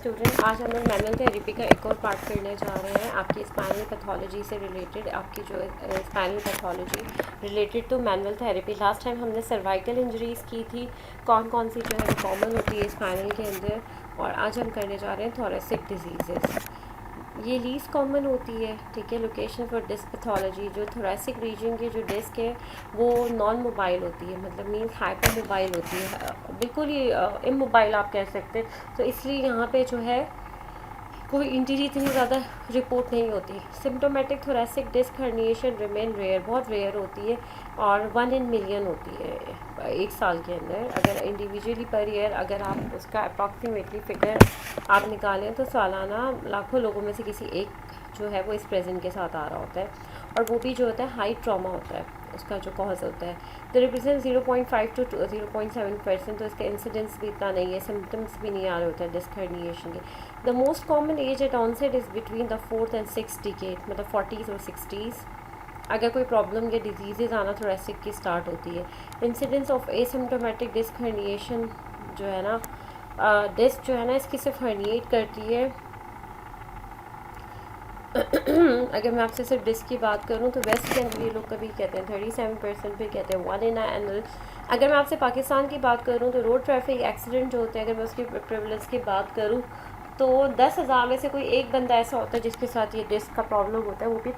Student, आज हम लोग मैनुअल थेरेपी का एक और पार्ट करने जा रहे हैं आपकी स्पाइनल पैथोलॉजी से रिलेटेड। आपकी जो spinal pathology related to manual therapy. Last time हमने सर्वाइकल इंजरीज़ की थी, कौन कौन सी जो है वो कॉमन होती है स्पाइनल के अंदर, और आज हम करने जा रहे हैं थोरेसिक डिजीज़। ये लीस्ट कॉमन होती है, ठीक है। लोकेशन फॉर डिस्क पैथोलॉजी, जो थोरेसिक रीजन की जो डिस्क है वो नॉन मोबाइल होती है, मतलब मीन्स हाइपर मोबाइल होती है, बिल्कुल ही इमोबाइल आप कह सकते हैं। तो इसलिए यहाँ पे जो है कोई इंजरी इतनी ज़्यादा रिपोर्ट नहीं होती। Symptomatic thoracic disc herniation remain rare, बहुत रेयर होती है, और 1 in million होती है एक साल के अंदर। अगर इंडिविजुअली पर ईयर अगर आप उसका अप्रॉक्सीमेटली फिगर आप निकालें तो सालाना लाखों लोगों में से किसी एक जो है वो इस प्रेजेंट के साथ आ रहा होता है, और वो भी जो होता है हाई ट्रॉमा होता है, उसका जो कॉज होता है। तो रिप्रेजेंट 0.5 to 0.7%, तो इसका इंसिडेंस भी इतना नहीं है, सिम्टम्स भी नहीं आ रहे होते हैं डिस्क हर्निएशन के। The most common age at onset is between the 4th and 6th decade, मतलब 40s और 60s। अगर कोई प्रॉब्लम या डिजीज़ आना थोरेसिक की स्टार्ट होती है। Incidence of asymptomatic disc herniation जो है ना, डिस्क जो है ना इसकी सिर्फ हर्निएट करती है। अगर मैं आपसे सिर्फ डिस्क की बात करूं तो वेस्ट के अंदर ये लोग कभी कहते हैं 37%, फिर कहते हैं 1 in a annal। अगर मैं आपसे पाकिस्तान की बात करूं तो रोड ट्रैफिक एक्सीडेंट जो होते हैं, अगर मैं उसकी प्रेवलेंस की बात करूं तो 10,000 में से कोई एक बंदा ऐसा होता है जिसके साथ ये डिस्क का प्रॉब्लम होता है, वो भी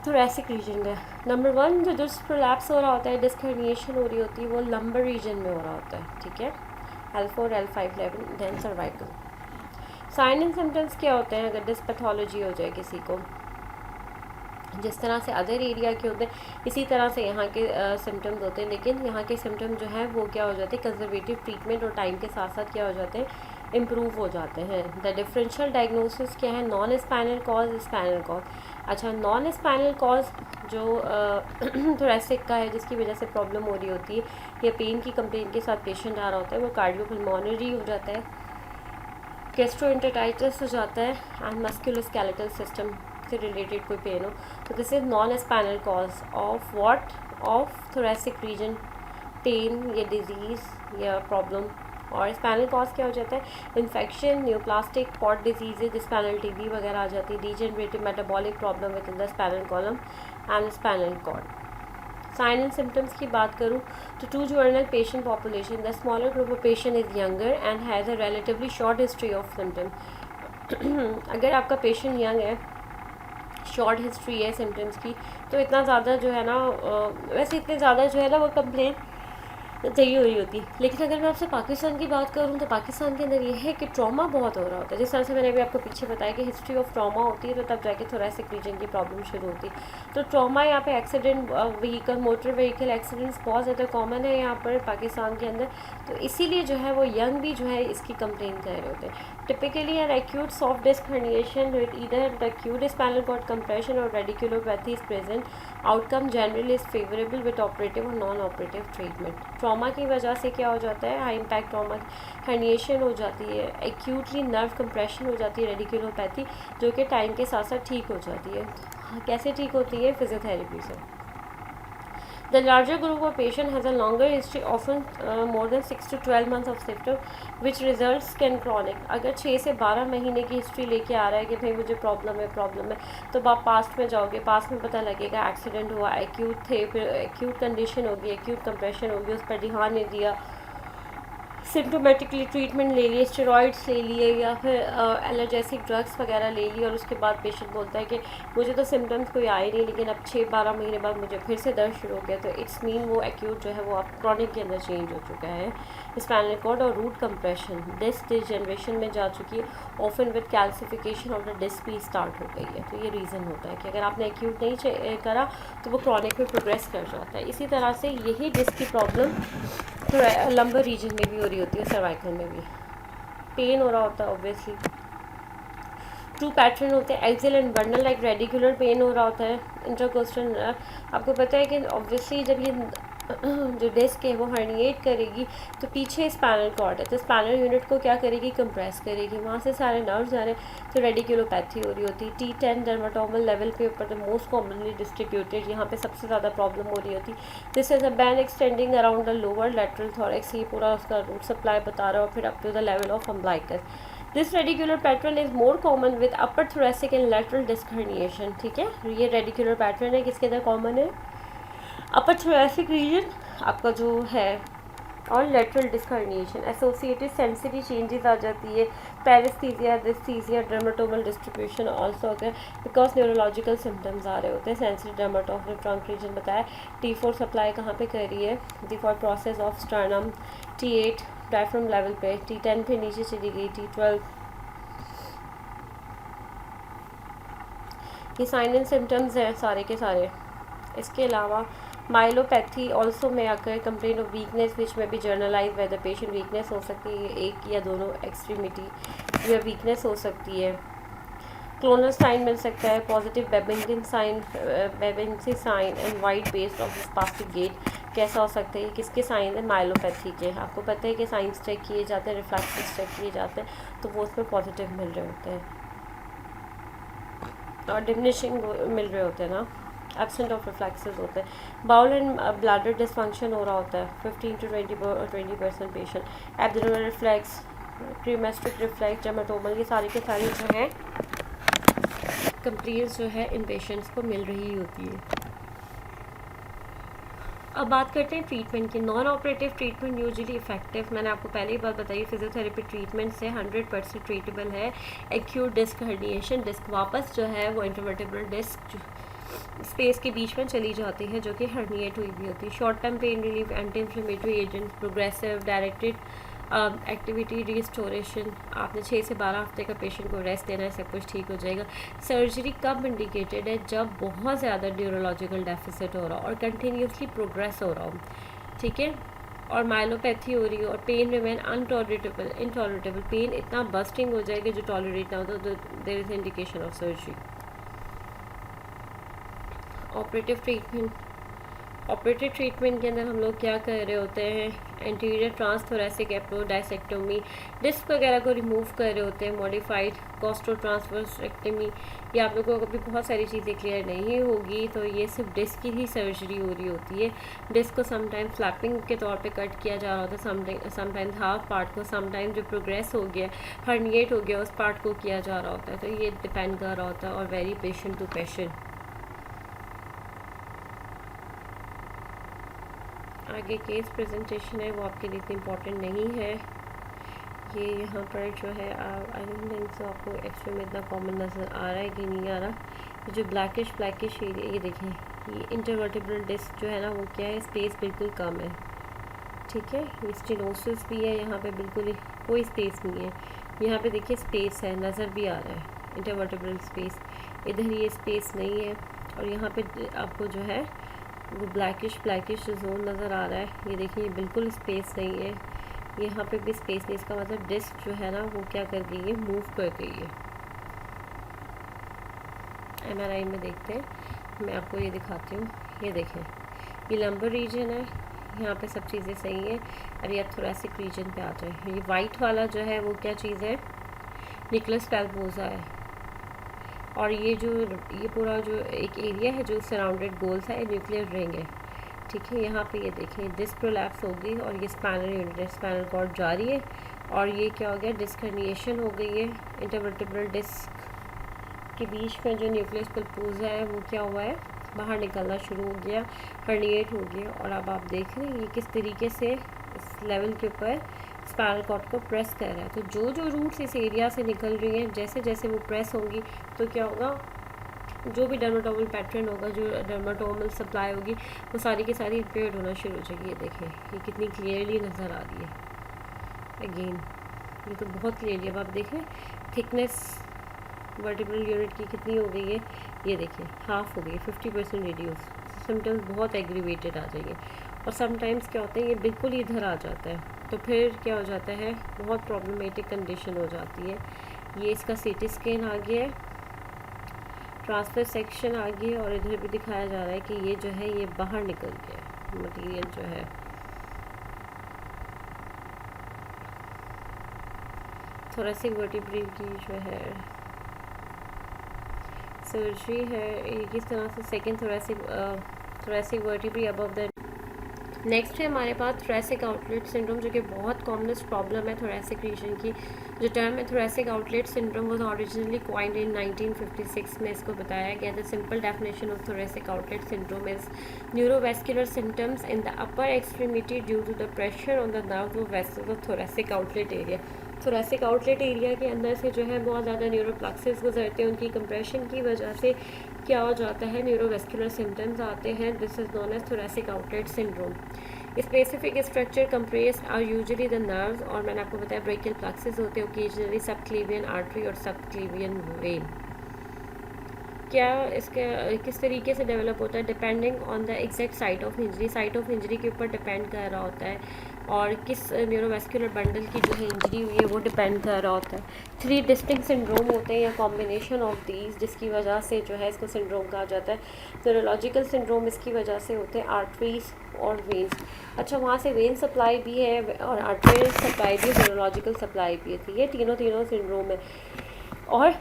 थोरेसिक रीजन में। नंबर 1 जो डिस्क प्रोलैप्स हो रहा होता है, डिस्क हर्निएशन हो रही होती है, वो लंबर रीजन में हो रहा होता है, ठीक है। L4 L5 11 then cervical. Sign and symptoms क्या होते हैं अगर डिस्क पैथोलॉजी हो जाए किसी को? जिस तरह से अदर एरिया के होते हैं इसी तरह से यहाँ के सिम्टम्स होते हैं, लेकिन यहाँ के सिम्टम जो हैं वो क्या हो जाते हैं, कंजर्वेटिव ट्रीटमेंट और टाइम के साथ साथ क्या हो जाते हैं, इम्प्रूव हो जाते हैं। द डिफरेंशियल डायग्नोसिस क्या है? Non spinal cause, spinal cause. अच्छा, नॉन स्पाइनल कॉज जो थोरेसिक का है, जिसकी वजह से प्रॉब्लम हो रही होती है या पेन की कंप्लेन के साथ पेशेंट आ रहा होता है, वो कार्डियोपल्मोनरी हो जाता है, गैस्ट्रोएंटेराइटिस हो जाता है, एंड मस्कुलोस्केलेटल सिस्टम से रिलेटेड कोई पेन हो। तो this is non spinal cause of what, of thoracic region pain या डिजीज़ या प्रॉब्लम। और स्पाइनल कॉज क्या हो जाता है? Infection, neoplastic, Pott disease, spinal TB वगैरह आ जाती है, degenerative metabolic problem within the spinal column and spinal cord. Sign and symptoms की बात करूँ तो to general patient population, the smaller group of patient is younger and has a relatively short history of symptom. अगर आपका patient young है, short history है symptoms की, तो इतना ज़्यादा जो है ना वैसे इतने ज़्यादा जो है ना वो कंप्लेन चाहिए हो रही होती। लेकिन अगर मैं आपसे पाकिस्तान की बात करूँ तो पाकिस्तान के अंदर ये है कि ट्रॉमा बहुत हो रहा होता है। जिस तरह से मैंने अभी आपको पीछे बताया कि हिस्ट्री ऑफ ट्रॉमा होती है, तो तब जाके थोरेसिक रीजन की प्रॉब्लम शुरू होती है। तो ट्रॉमा यहाँ पे accident vehicle, motor vehicle accidents बहुत ज़्यादा कॉमन है यहाँ पर पाकिस्तान के अंदर, तो इसीलिए जो है वो यंग भी जो है इसकी कंप्लेन कर रहे होते हैं। Typically an acute soft disc herniation with either the acute spinal cord compression or radiculopathy is present. Outcome generally is favorable with operative और नॉन ऑपरेटिव ट्रीटमेंट। ट्रॉमा की वजह से क्या हो जाता है, हाई इम्पैक्ट ट्रॉमा हर्निएशन हो जाती है, एक्यूटली नर्व कंप्रेशन हो जाती है, रेडिकुलोपैथी, जो कि टाइम के साथ साथ ठीक हो जाती है। कैसे ठीक होती है? फिजियोथेरेपी से। The larger group of patient has a longer history, often more than 6 to 12 months of symptom, which results can chronic. अगर 6 से 12 महीने की हिस्ट्री लेके आ रहा है कि भाई मुझे प्रॉब्लम है, तो आप पास्ट में जाओगे, पास्ट में पता लगेगा एक्सीडेंट हुआ, एक्यूट थे, फिर एक्यूट कंडीशन होगी, एक्यूट कंप्रेशन होगी, उस पर ध्यान नहीं दिया, सिम्टोमेटिकली ट्रीटमेंट ले लिए, स्टेरॉइड्स ले लिए या फिर एलर्जेसिक ड्रग्स वगैरह ले लिए, और उसके बाद पेशेंट बोलता है कि मुझे तो सिम्टम्स कोई आए नहीं, लेकिन अब 6-12 महीने बाद मुझे फिर से दर्द शुरू हो गया, तो इट्स मीन वो एक्यूट जो है वो आप क्रॉनिक के अंदर चेंज हो चुका है। स्पाइनल कॉर्ड और रूट कंप्रेशन, डिस्क डिजनरेशन में जा चुकी है, often with calcification of the disc भी स्टार्ट हो गई है। तो ये रीज़न होता है कि अगर आपने एक्यूट नहीं करा तो वो क्रॉनिक में प्रोग्रेस कर जाता है। इसी तरह से यही डिस्क की प्रॉब्लम तो लंबर रीजन में भी हो रही होती है, सर्वाइकल में भी पेन हो रहा होता है ऑब्वियसली। टू पैटर्न होते हैं, axial and bundle like radicular pen हो रहा होता है, इंटरकोस्टल। आपको पता है कि ऑब्वियसली जब ये जो डिस्क है वो हर्निएट करेगी तो पीछे स्पाइनल कॉर्ड है, तो स्पाइनल यूनिट को क्या करेगी, कंप्रेस करेगी, वहाँ से सारे नर्व्स आ रहे हैं, तो रेडिकुलोपैथी हो रही होती है। T10 डर्माटोमल लेवल पे ऊपर द मोस्ट कॉमनली डिस्ट्रीब्यूटेड, यहाँ पे सबसे ज़्यादा प्रॉब्लम हो रही होती। This is a band extending around the lower lateral thorax, ये पूरा उसका रूट सप्लाई बता रहा है, और फिर up to the level of umbilicus. This radicular pattern is more common with upper thoracic and lateral disc herniation. ठीक है, ये रेडिकुलर पैटर्न है, किसके अंदर कॉमन है? अपर थोरेसिक रीजन आपका जो है और lateral disc herniation. Associated sensory changes आ जाती है, paraesthesia, dysaesthesia, dermatomal distribution also अगर बिकॉज न्यूरोलॉजिकल सिम्टम्स आ रहे होते हैं। सेंसरी डर्मेटोमल ट्रंक रीजन बताया। T4 सप्लाई कहाँ पे कर रही है? T4 process of sternum. T8 diaphragm level पे, T10 पे नीचे चली गई, T12 ये साइन एंड सिम्टम्स हैं सारे के सारे। इसके अलावा माइलोपैथी ऑल्सो में आकर कंप्लेन ऑफ वीकनेस विच में भी generalized by the patient. Weakness हो सकती है एक या दोनों एक्सट्रीमिटी में वीकनेस हो सकती है। क्लोनल साइन मिल सकता है, positive Babinski sign, Babinski sign and wide based of spastic gait. कैसा हो सकता है? किसके साइन है? माइलोपैथी के। आपको पता है कि साइंस चेक किए जाते हैं, रिफ्लेक्सेस चेक किए जाते हैं, तो वो उसमें पॉजिटिव मिल रहे होते हैं और डिमिनिशिंग मिल रहे होते हैं ना, एब्सेंट ऑफ रिफ्लेक्सेस होते हैं। बाउल एंड ब्लैडर डिसफंक्शन हो रहा होता है 15 to 20% patient. Abdominal reflex, cremasteric reflex, dermatomal, ये सारी के सारी जो है कंप्लेंट्स जो है इन पेशेंट्स को मिल रही होती है। अब बात करते हैं ट्रीटमेंट की। Non operative treatment usually effective, मैंने आपको पहले ही बात बताई, फिजियोथेरेपी ट्रीटमेंट से 100% ट्रीटेबल है। एक्यूट डिस्क हर्निएशन, डिस्क वापस जो है वो इंटरवर्टेब्रल डिस्क स्पेस के बीच में चली जाती है जो कि हर्निएट हुई भी होती है। Short term pain relief, anti inflammatory agent, progressive directed activity restoration. आपने 6 से 12 हफ्ते का पेशेंट को रेस्ट देना है, सब कुछ ठीक हो जाएगा। सर्जरी कब इंडिकेटेड है? जब बहुत ज़्यादा न्यूरोलॉजिकल डेफिसिट हो रहा हो और कंटिन्यूसली प्रोग्रेस हो रहा हो। ठीक है, और माइलोपैथी हो रही हो और पेन रिमेन इनटॉलरेटेबल, पेन इतना बस्टिंग हो जाएगा जो टॉलरेट ना हो, तो there is indication of surgery. Operative treatment के अंदर हम लोग क्या कर रहे होते हैं? Anterior transthoracic approach, discectomy, disc वगैरह को रिमूव कर रहे होते हैं। मॉडिफाइड कोस्टो ट्रांसवर्सेक्टमी, ये आप लोगों को भी बहुत सारी चीज़ें क्लियर नहीं होगी, तो ये सिर्फ डिस्क की ही सर्जरी हो रही होती है। डिस्क को समटाइम्स फ्लैपिंग के तौर पे कट किया जा रहा होता है, समटाइम्स हाफ पार्ट को, समटाइम्स जो प्रोग्रेस हो गया, हर्निएट हो गया, उस पार्ट को किया जा रहा होता है। तो ये डिपेंड कर रहा होता है और वेरी पेशेंट टू पेशेंट। आगे केस प्रेजेंटेशन है, वो आपके लिए इतनी इम्पॉर्टेंट नहीं है। ये यहाँ पर जो है आई डोंट थिंक सो आपको एक्चुअली में इतना कॉमन नज़र आ रहा है कि नहीं आ रहा। ये जो ब्लैकिश एरिया, ये देखें, ये इंटरवर्टेब्रल डिस्क जो है ना, वो क्या है, स्पेस बिल्कुल कम है। ठीक है, ये स्टेनोसिस भी है, यहाँ पे बिल्कुल कोई स्पेस नहीं है। यहाँ पे देखिए स्पेस है, नज़र भी आ रहा है इंटरवर्टेब्रल स्पेस, इधर ये स्पेस नहीं है। और यहाँ पे आपको जो है वो ब्लैकिश जोन नज़र आ रहा है। ये देखिए, ये बिल्कुल स्पेस नहीं है, यहाँ पे भी स्पेस नहीं। इसका मतलब डिस्क जो है ना वो क्या कर गई है? मूव कर गई है। MRI में देखते हैं, मैं आपको ये दिखाती हूँ। ये देखें, ये लंबर रीजन है, यहाँ पे सब चीज़ें सही हैं। अरे अब थोरेसिक रीजन पे आ जाए। ये वाइट वाला जो है वो क्या चीज़ है? निकलस पैल्पोसा है। और ये पूरा जो एक एरिया है जो सराउंडेड गोल सा है, न्यूक्लियर रिंग है। ठीक है, यहाँ पे ये देखें डिस्क प्रोलैप्स हो गई और ये स्पाइनल यूनिट है, स्पाइनल कॉर्ड जा रही है और ये क्या हो गया? डिस्क हर्निएशन हो गई है। इंटरवर्टेब्रल डिस्क के बीच में जो न्यूक्लियस पल्पोसा है वो क्या हुआ है? बाहर निकलना शुरू हो गया, हर्निएट हो गया। और अब आप देख रहे हैं ये किस तरीके से इस लेवल के ऊपर स्पाइनल कॉर्ड को प्रेस कर रहा है। तो जो रूट्स इस एरिया से निकल रही हैं, जैसे जैसे वो प्रेस होंगी तो क्या होगा? जो भी डर्मेटोमल पैटर्न होगा, जो डर्मेटोमल सप्लाई होगी, वो सारी की सारी इम्पेयर्ड होना शुरू हो जाएगी। ये देखें, ये कितनी क्लियरली नज़र आ रही है। अगेन ये तो बहुत क्लियरली, अब आप देखें थिकनेस वर्टिब्रल यूनिट की कितनी हो गई है, ये देखिए हाफ हो गई, 50% रिड्यूस। सिम्टम्स बहुत एग्रीवेटेड आ जाएंगे। और समटाइम्स क्या होता है, ये बिल्कुल इधर आ जाता है, तो फिर क्या हो जाता है? बहुत प्रॉब्लमेटिक कंडीशन हो जाती है। ये इसका CT स्कैन आ गया है, ट्रांसफर सेक्शन आ गई है और इधर भी दिखाया जा रहा है कि ये जो है ये बाहर निकल गया मटेरियल जो है। थोरेसिक वर्टिब्रे की जो है सर्जरी है, ये किस तरह से? Second thoracic vertebrae above the next है हमारे पास थोरेसिक आउटलेट सिंड्रोम, जो कि बहुत कॉमनेस्ट प्रॉब्लम है थोरेसिक रीजन की। जो टर्म है thoracic outlet syndrome was originally coined in 1956 में इसको बताया गया। The simple definition of thoracic outlet syndrome is neurovascular symptoms in the upper extremity due to the pressure on the nerve of vessels of thoracic outlet area. Thoracic outlet area के अंदर से जो है बहुत ज़्यादा न्यूरोप्लेक्सेस गुजरते हैं, उनकी कंप्रेशन की वजह से क्या हो जाता है, न्यूरोवेस्कुलर सिम्टम्स आते हैं। This is known as thoracic outlet syndrome. Specific structure compressed are usually the nerves, और मैंने आपको बताया ब्रेकियल प्लेक्सेस होते हैं, ओकेजनली सबक्लेवियन आर्टरी और सबक्लेवियन वेन। क्या इसके किस तरीके से डेवलप होता है, depending on the exact site of injury. Site of injury के ऊपर डिपेंड कर रहा होता है, और किस न्यूरोवेस्कुलर बंडल की जो है इंजरी हुई है वो डिपेंड कर रहा होता है। 3 डिस्टिंक्ट सिंड्रोम होते हैं या कॉम्बिनेशन ऑफ दीज, जिसकी वजह से जो है इसको सिंड्रोम कहा जाता है। न्यूरोलॉजिकल सिंड्रोम इसकी वजह से होते हैं आर्टरीज और वेन्स। अच्छा, वहाँ से वेन सप्लाई भी है और आर्टरी सप्लाई भी, न्यूरोलॉजिकल सप्लाई भी है। ठीक है, तीनों सिंड्रोम है, और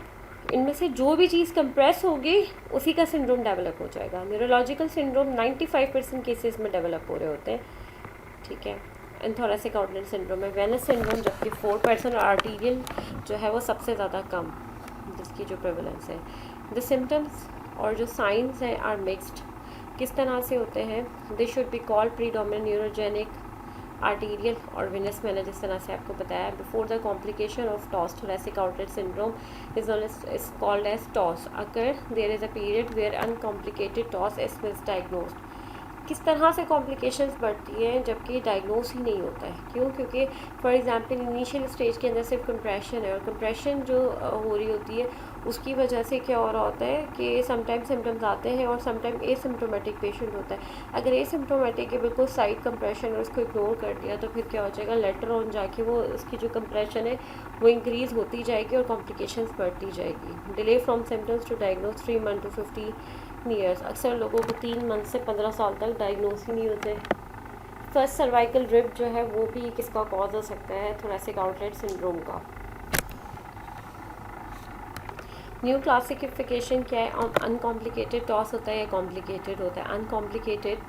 इनमें से जो भी चीज़ कंप्रेस होगी उसी का सिंड्रोम डेवलप हो जाएगा। न्यूरोलॉजिकल सिंड्रोम 95% केसेस में डेवलप हो रहे होते हैं। ठीक है, थोरेसिक आउटलेट सिंड्रोम में वेनस सिंड्रोम, जबकि 4% और आर्टीरियल जो है वो सबसे ज़्यादा कम, जिसकी जो प्रेवलेंस है। द सिम्टम्स और जो साइंस हैं आर मिक्स्ड। किस तरह से होते हैं, they should be called predominant neurogenic, arterial और वेनस। मैंने जिस तरह से आपको बताया, before the complication of TOS thoracic outlet syndrome is called as TOS occur there is a period where uncomplicated TOS is misdiagnosed. किस तरह से कॉम्प्लिकेशंस बढ़ती हैं जबकि डायग्नोस ही नहीं होता है, क्यों? क्योंकि फॉर एग्जांपल इनिशियल स्टेज के अंदर सिर्फ कंप्रेशन है, और कंप्रेशन जो हो रही होती है उसकी वजह से क्या हो रहा होता है कि समटाइम सिम्टम्स आते हैं और समटाइम एसिम्प्टोमेटिक पेशेंट होता है। अगर एसिम्प्टोमेटिक है बिल्कुल साइड कंप्रेशन और उसको इग्नोर कर दिया तो फिर क्या हो जाएगा, लेटर ऑन जाके वो उसकी जो कंप्रेशन है वो इंक्रीज़ होती जाएगी और कॉम्प्लिकेशंस बढ़ती जाएगी। Delay from symptoms to diagnose 3 month to 15 years. अक्सर लोगों को 3 मंथ से 15 साल तक डायग्नोस ही नहीं होते। फर्स्ट सर्वाइकल रिप जो है वो भी किसका कॉज हो सकता है, थोरेसिक आउटलेट सिंड्रोम का। न्यू क्लासिफिकेशन क्या है, अनकॉम्प्लिकेटेड टॉस होता है या कॉम्प्लिकेटेड होता है। Uncomplicated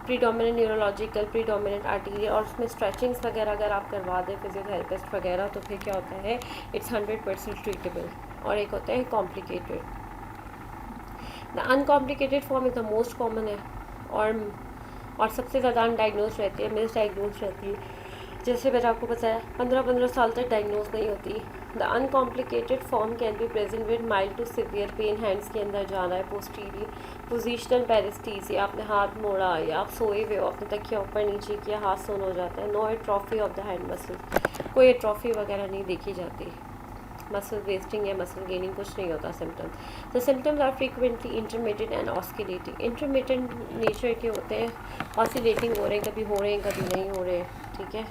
predominant neurological, predominant arterial, और उसमें स्ट्रेचिंग्स वगैरह अगर आप करवा दें फिजियोथेरेपिस्ट वगैरह तो फिर क्या होता है, इट्स 100% ट्रीटेबल। और एक होता है complicated. The uncomplicated form is the most common है, और सबसे ज़्यादा अनडाइग्नोज रहती है, मिसडाइग्नोज रहती है। जैसे मैंने आपको बताया 15 साल तक डायग्नोज नहीं होती। The uncomplicated form can be present with mild to severe pain, hands के अंदर जाना है, पोस्टीरियर पोजिशनल पैरेस्थीसिया, आपने हाथ मोड़ा या आप सोए हुए हो, आपने तकिया ऊपर नीचे किया, हाथ सोन हो जाता है। No atrophy of the hand muscle, कोई एट्रॉफी वगैरह नहीं देखी जाती। मसल वेस्टिंग या मसल गेनिंग कुछ नहीं होता symptoms. The symptoms are frequently intermittent and oscillating. Intermittent nature के होते हैं, ऑसिलेटिंग हो रहे हैं, कभी हो रहे हैं कभी नहीं हो रहे। ठीक है,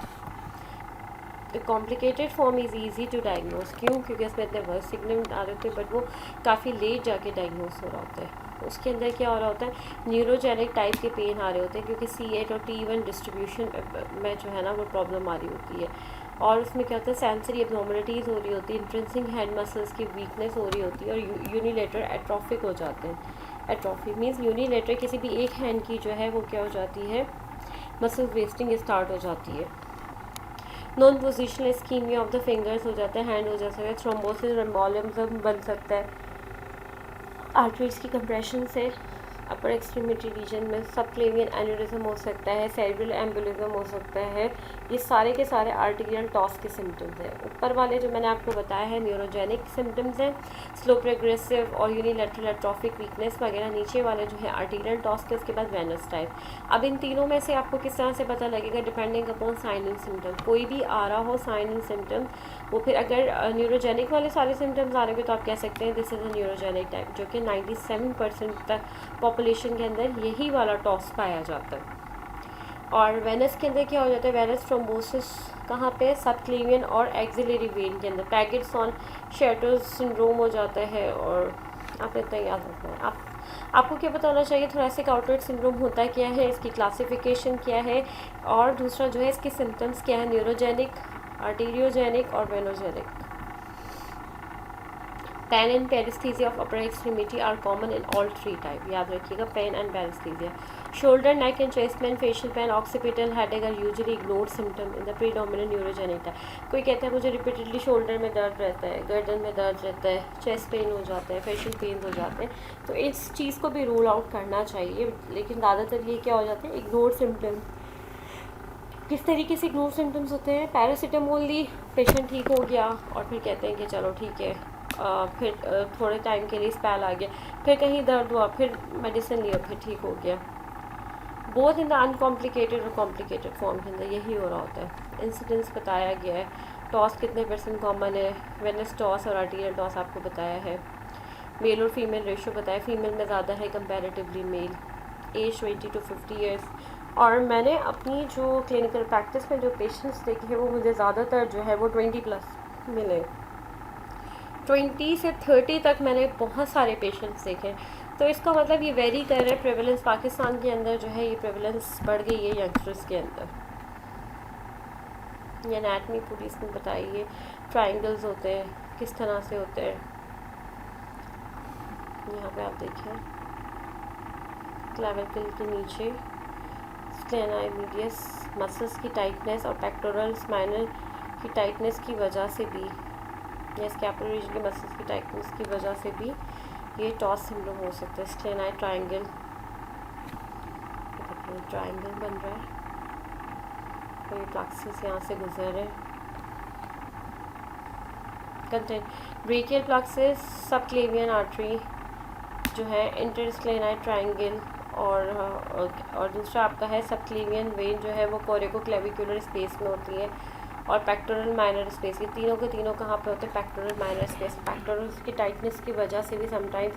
the complicated form is easy to diagnose, क्यों? क्योंकि उसमें इतने वर्ड सिग्नल आ रहे होते हैं, बट वो काफ़ी लेट जाके डायग्नोस हो रहा होता है। उसके अंदर क्या हो रहा होता है, न्यूरोजेनिक टाइप के पेन आ रहे होते हैं, क्योंकि C8 और T1 डिस्ट्रीब्यूशन में जो है ना वो प्रॉब्लम आ रही होती है। और उसमें क्या होता है, सेंसरी एब्नॉर्मलिटीज़ हो रही होती है, इंट्रेंसिंग हैंड मसल्स की वीकनेस हो रही होती है, और यूनिलेटर एट्रोफिक हो जाते हैं। एट्रोफी मीन्स यूनिलेटर किसी भी एक हैंड की जो है वो क्या हो जाती है, मसल वेस्टिंग स्टार्ट हो जाती है। Non positional ischemia of the fingers हो जाता है, हैंड हो जाता है, थ्रोम्बोसिस एम्बोलिज्म बन सकता है आर्टरीज की कंप्रेशन से। अपर एक्सट्रीमिटी रीजन में सबक्लेवियन एन्यूरिज्म हो सकता है, सेरेब्रल एम्बोलिज्म हो सकता है। ये सारे के सारे आर्टीरियल टॉस के सिम्टम्स हैं। ऊपर वाले जो मैंने आपको बताया है न्यूरोजेनिक सिम्टम्स हैं, स्लो प्रोग्रेसिव और यूनिलैटरल एट्रोफिक वीकनेस वगैरह। नीचे वाले जो है आर्टीरियल टॉस के, उसके बाद वेनस टाइप। अब इन तीनों में से आपको किस तरह से पता लगेगा, depending upon sine and symptom. कोई भी आ रहा हो साइन एंड सिम्टम, वो फिर अगर न्यूरोजेनिक वाले सारे सिम्टम्स आ रहे हो तो आप कह सकते हैं this is a neurogenic type, जो कि 97% तक पॉपुलेशन के अंदर यही वाला टॉस पाया जाता है। और वेनस के अंदर क्या हो जाता है, वेनस थ्रोम्बोसिस कहाँ पे, सबक्लेवियन और एक्सिलरी वेन के अंदर। पैगेट्सन शर्टर्स सिंड्रोम हो जाता है। और आप इतना याद रखना है। आपको क्या पता होना चाहिए, थोरेसिक आउटलेट सिंड्रोम होता क्या है, इसकी क्लासिफिकेशन क्या है, और दूसरा जो है इसके सिम्टम्स क्या है, न्यूरोजेनिक, आर्टीरियोजेनिक और venogenic. Pain and paraesthesia of upper extremity are common in all three type, याद रखिएगा, pain and paraesthesia. Shoulder, neck and chest pain, facial pain, occipital headache are usually ignored symptom in the predominant neurogenic. कोई कहता है मुझे repeatedly shoulder में दर्द रहता है, गर्दन में दर्द रहता है, चेस्ट पेन हो जाता है, फेशियल पेन हो जाते हैं, तो इस चीज़ को भी रूल आउट करना चाहिए. लेकिन ज़्यादातर ये क्या हो जाते हैं, इग्नोर सिम्टम. किस तरीके से इग्नोर सिम्टम्स होते हैं, पैरासीटामोल ली, पेशेंट ठीक हो गया और फिर कहते हैं कि चलो ठीक है, फिर थोड़े टाइम के लिए स्पेल आ गया, फिर कहीं दर्द हुआ, फिर मेडिसिन लिया, फिर ठीक हो गया. बोथ इन द अनकॉम्प्लिकेटेड और कॉम्प्लिकेटेड फॉर्म के अंदर यही हो रहा होता है. इंसिडेंस बताया गया है, टॉस कितने % कॉमन है, वेनस टॉस और आर्टीरियल टॉस आपको बताया है. मेल और फीमेल रेशो बताया, फीमेल में ज़्यादा है comparatively male. Age 20 to 50 years. और मैंने अपनी जो क्लिनिकल प्रैक्टिस में जो पेशेंट्स देखे हैं वो मुझे ज़्यादातर जो है वो 20+ मिले. 20 से 30 तक मैंने बहुत सारे पेशेंट्स देखे. तो इसका मतलब ये वेरी कर रहा है, प्रेवलेंस पाकिस्तान के अंदर जो है ये प्रेवलेंस बढ़ गई है यंगस्टर्स के अंदर. ये एनाटमी पूरी इसमें बताई है, ट्रायंगल्स होते हैं किस तरह से होते हैं. यहाँ पे आप देखें क्लेविकल के नीचे स्प्लेनाई मीडियस मसल्स की टाइटनेस और पेक्टोरल माइनर की टाइटनेस की वजह से भी, या स्कैपुलर रीजन की मसल्स की टाइटनेस की वजह से भी ये टॉस सिंड्रोम हो सकता है. स्प्लेनाई ट्रायंगल, ट्रायंगल बन रहा है और ये प्लक्सस यहाँ से गुजर रहे हैं. कंटेंट ब्रेकियल प्लक्सस, सबक्लेवियन आर्टरी जो है, इंटरस्प्लेनाई ट्रायंगल और दूसरा आपका है सबक्लेवियन वेन जो है वो कोरेकोक्लेविकुलर स्पेस में होती है, और पेक्टोरल माइनर स्पेस. ये तीनों के तीनों कहाँ पे होते हैं, पेक्टोरल माइनर स्पेस. पेक्टोरल्स की टाइटनेस की वजह से भी समटाइम्स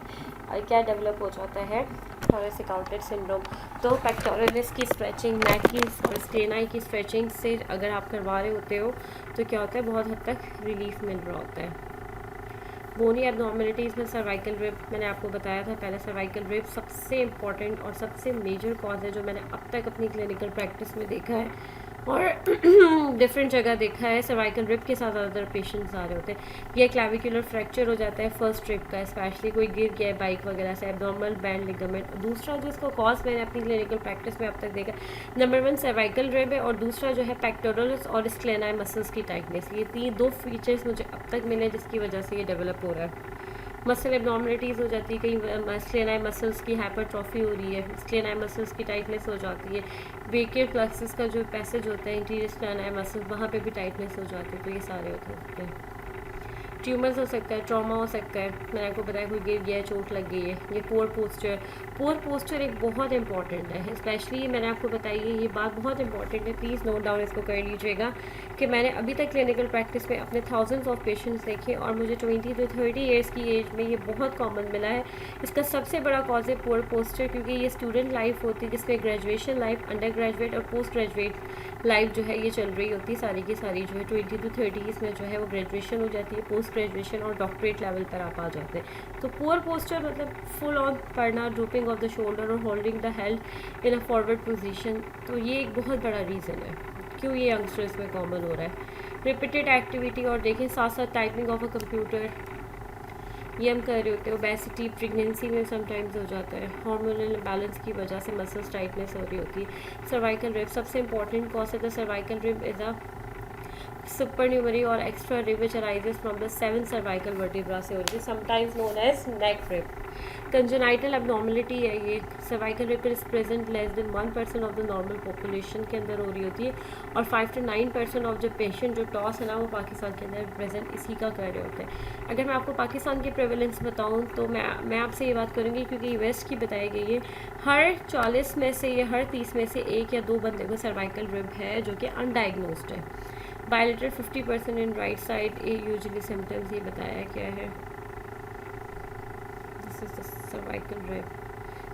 क्या डेवलप हो जाता है, थोरेसिक आउटलेट सिंड्रोम. तो पेक्टोरलिस की स्ट्रेचिंग, नेक की और स्टेनाई की स्ट्रेचिंग से अगर आप करवा रहे होते हो तो क्या होता है, बहुत हद तक रिलीफ मिल रहा होता है. बोनी एबनॉर्मेलिटीज़ में सर्वाइकल रिब, मैंने आपको बताया था पहले, सर्वाइकल रिब सबसे इम्पॉर्टेंट और सबसे मेजर कॉज है जो मैंने अब तक अपनी क्लिनिकल प्रैक्टिस में देखा है और डिफरेंट जगह देखा है. सर्वाइकल रिब के साथ ज़्यादातर पेशेंट्स आ रहे होते हैं. ये क्लैविकुलर फ्रैक्चर हो जाता है फर्स्ट रिब का, स्पेशली कोई गिर गया है बाइक वगैरह से, एब्डोमिनल बैंड लिगामेंट. दूसरा जो इसका कॉज मैंने अपनी क्लिनिकल प्रैक्टिस में अब तक देखा, नंबर 1 सर्वाइकल रिब है और दूसरा जो है पेक्टोरल्स और स्क्लेनाई मसल्स की टाइटनेस. ये 2 फीचर्स मुझे अब तक मिले जिसकी वजह से ये डेवलप हो रहा है. मसल एबनॉर्मलिटीज़ हो जाती है, कहीं स्क्लेनाई मसल्स की हाइपरट्रॉफी हो रही है, स्क्लेनाई मसल्स की टाइटनेस हो जाती है. ब्रेकियल प्लक्सस का जो पैसेज होता है इंटीरियर स्क्लेनाई मसल्स, वहाँ पे भी टाइटनेस हो जाती है. तो ये सारे होते हैं. ट्यूमर्स हो सकता है, ट्रॉमा हो सकता है, मैंने आपको बताया कोई गिर गया है, चोट लग गई है. ये पोर पोस्चर एक बहुत इंपॉर्टेंट है, स्पेशली मैंने आपको बताई है ये बात बहुत इंपॉर्टेंट है, प्लीज़ नोट डाउन इसको कर लीजिएगा कि मैंने अभी तक क्लिनिकल प्रैक्टिस में अपने थाउजेंड्स ऑफ पेशेंट्स देखे और मुझे 20 to 30 ईयर्स की एज में ये बहुत कॉमन मिला है. इसका सबसे बड़ा कॉज है पोर पोस्चर, क्योंकि ये स्टूडेंट लाइफ होती है जिसमें ग्रेजुएशन लाइफ, अंडर ग्रेजुएट और पोस्ट ग्रेजुएट लाइफ जो है ये चल रही होती है. सारी की सारी जो है 20 to 30 में जो है वो ग्रेजुएशन हो जाती है, पोस्ट ग्रेजुएशन और डॉक्टरेट लेवल पर आप आ जाते हैं. तो पुअर पोस्चर मतलब फुल ऑन पढ़ना, ड्रूपिंग ऑफ द शोल्डर और holding the head in a forward position. तो ये एक बहुत बड़ा रीज़न है क्यों ये यंगस्टर्स में कॉमन हो रहा है. रिपीटेड एक्टिविटी और देखें साथ साथ टाइपिंग ऑफ अ कंप्यूटर ये हम कर रहे होते हैं. ओबेसिटी प्रेगनेंसी में समटाइम्स हो जाता है, हार्मोनल बैलेंस की वजह से मसल्स टाइटनेस हो रही होती है. सर्वाइकल रिब सबसे इंपॉर्टेंट कॉज है. The cervical rib is a supernumerary और extra rib which arises from the 7 cervical vertebra से हो रही है, sometimes known as neck rib. Congenital abnormality है ये. Cervical rib is present less than 1% of the normal population के अंदर हो रही होती है और 5 to 9% ऑफ जो पेशेंट जो टॉस है ना वो पाकिस्तान के अंदर प्रेजेंट इसी का कर रहे होते हैं. अगर मैं आपको पाकिस्तान की प्रेवलेंस बताऊँ तो मैं आपसे ये बात करूँगी क्योंकि वेस्ट की बताई गई है, हर 40 में से या हर 30 में से 1 या 2 बंदे को सर्वाइकल रिब है जो कि अनडायग्नोस्ड है. Bilateral 50% in right side. A usually symptoms ये बताया क्या है. This is the cervical rib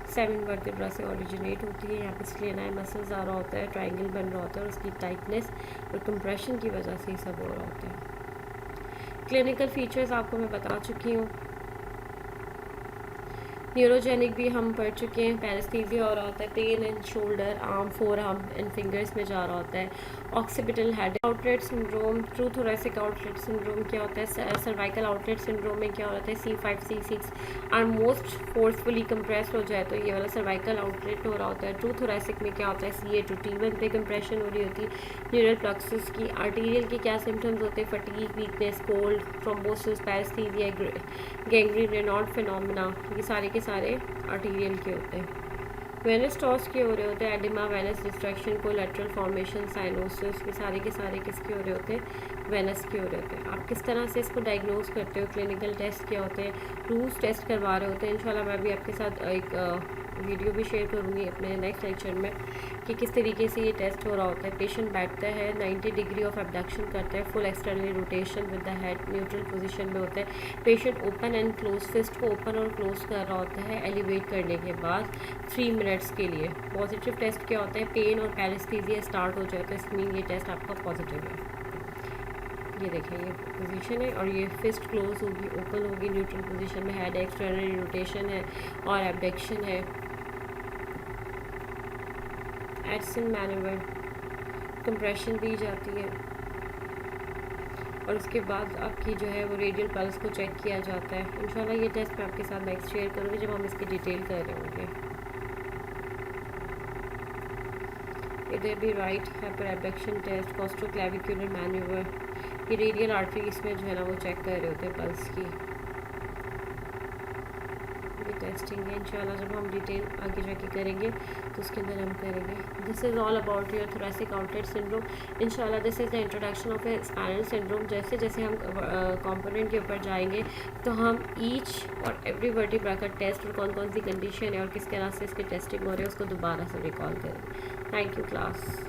7 vertebra से ओरिजिनेट होती है. यहाँ पे स्क्लेनाई मसल्स आ रहा होता है, ट्रायंगल बन रहा होता है और उसकी टाइटनेस और कंप्रेशन की वजह से ये सब हो रहा होता है. क्लिनिकल फीचर्स आपको मैं बता चुकी हूँ. न्यूरोजेनिक भी हम पढ़ चुके हैं, पैरेस्थीसिया हो रहा होता है, pain in shoulder, arm, four arm and fingers में जा रहा होता है, occipital head outlet syndrome, true thoracic outlet syndrome क्या होता है, सर्वाइकल आउटलेट सिंड्रोम में क्या होता है, C5 C6 और मोस्ट फोर्सफुली कंप्रेस हो जाए तो ये वाला सर्वाइकल आउटलेट हो रहा होता है। ट्रू थोरेसिक में क्या होता है, CA to T1 पे कंप्रेशन हो रही होती है। न्यूरल प्लक्सस की, आर्टीरियल के क्या सिम्टम्स होते हैं, fatigue, weakness, cold, thrombosis, paresthesia, gangrene, Raynaud phenomena, ये सारे के सारे आर्टीरियल के होते हैं। वेनस टॉस के हो रहे होते हैं, edema, venous distraction, collateral formation, cyanosis, ये सारे के सारे किसके हो रहे होते हैं, वेनस के हो रहे होते हैं। आप किस तरह से इसको डायग्नोज करते हो, क्लिनिकल टेस्ट क्या होते हैं, रूस टेस्ट करवा रहे होते हैं। इंशाल्लाह मैं भी आपके साथ एक वीडियो भी शेयर करूँगी अपने नेक्स्ट लेक्चर में कि किस तरीके से ये टेस्ट हो रहा होता है। पेशेंट बैठता है, 90 डिग्री ऑफ एबडक्शन करता है, full external rotation with the head neutral position में होता है। Patient open and close, fist को ओपन और क्लोज कर रहा होता है एलिवेट करने के बाद 3 मिनट्स के लिए। पॉजिटिव टेस्ट क्या होता है, पेन और पैरेस्थीसिया स्टार्ट हो जाए तो इसमें ये टेस्ट आपका पॉजिटिव है। ये देखें, ये पोजीशन है और ये फिस्ट क्लोज होगी, ओपन होगी न्यूट्रल पोजीशन में, हेड एक्सटर्नल रोटेशन है और एबडक्शन है। एडसन मैनूवर, कंप्रेशन दी जाती है और उसके बाद आपकी जो है वो रेडियल पल्स को चेक किया जाता है। इंशाल्लाह ये टेस्ट मैं आपके साथ नेक्स्ट शेयर करूँगी जब हम इसकी डिटेल कर रहे होंगे। इधर भी right hyperabduction test, costoclavicular manoeuvre, ये रेडियल आर्टरी इसमें जो है ना वो चेक कर रहे होते हैं पल्स की। ये टेस्टिंग है, इंशाल्लाह जब हम डिटेल आगे जाके करेंगे तो उसके अंदर हम करेंगे। This is all about your thoracic outlet syndrome. इंशाल्लाह this is the introduction of a spinal syndrome. जैसे जैसे हम कंपोनेंट के ऊपर जाएंगे तो हम ईच और एवरी वर्टिब्रा का टेस्ट और कौन कौन सी कंडीशन है और किस तरह से इसके टेस्टिंग हो रहे हैं उसको दोबारा से रिकॉल करेंगे। Thank you class.